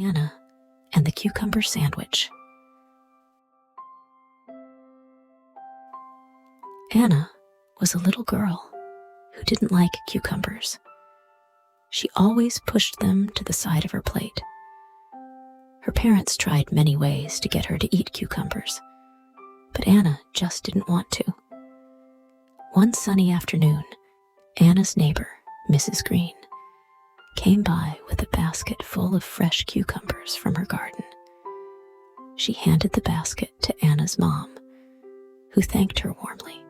Anna and the Cucumber Sandwich. Anna was a little girl who didn't like cucumbers. She always pushed them to the side of her plate. Her parents tried many ways to get her to eat cucumbers, but Anna just didn't want to. One sunny afternoon, Anna's neighbor, Mrs. Green, came by with a basket full of fresh cucumbers from her garden. She handed the basket to Anna's mom, who thanked her warmly.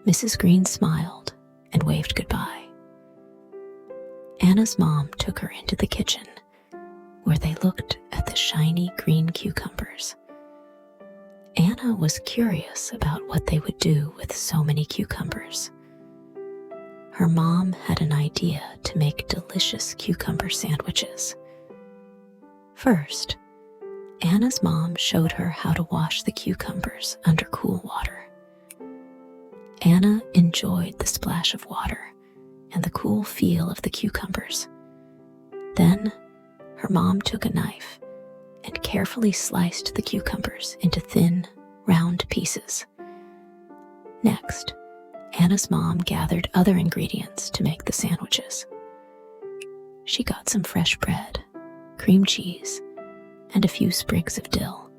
Mrs. Green smiled and waved goodbye. Anna's mom took her into the kitchen, where they looked at the shiny green cucumbers. Anna was curious about what they would do with so many cucumbers. Her mom had an idea to make delicious cucumber sandwiches. First, Anna's mom showed her how to wash the cucumbers under cool water. Anna enjoyed the splash of water and the cool feel of the cucumbers. Then, her mom took a knife and carefully sliced the cucumbers into thin, round pieces. Next, Anna's mom gathered other ingredients to make the sandwiches. She got some fresh bread, cream cheese, and a few sprigs of dill.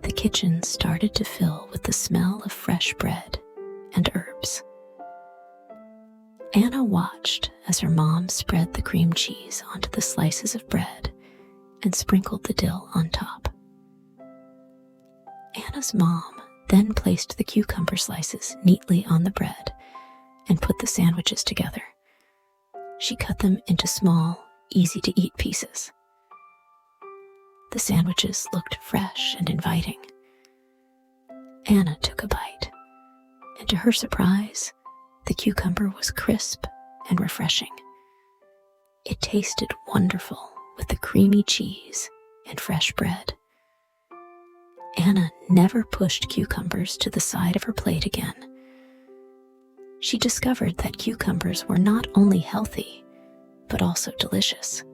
The kitchen started to fill with the smell of fresh bread and herbs. Anna watched as her mom spread the cream cheese onto the slices of bread and sprinkled the dill on top. Anna's mom then placed the cucumber slices neatly on the bread and put the sandwiches together. She cut them into small, easy-to-eat pieces. The sandwiches looked fresh and inviting. Anna took a bite, and to her surprise, the cucumber was crisp and refreshing. It tasted wonderful with the creamy cheese and fresh bread. Anna never pushed cucumbers to the side of her plate again. She discovered that cucumbers were not only healthy, but also delicious.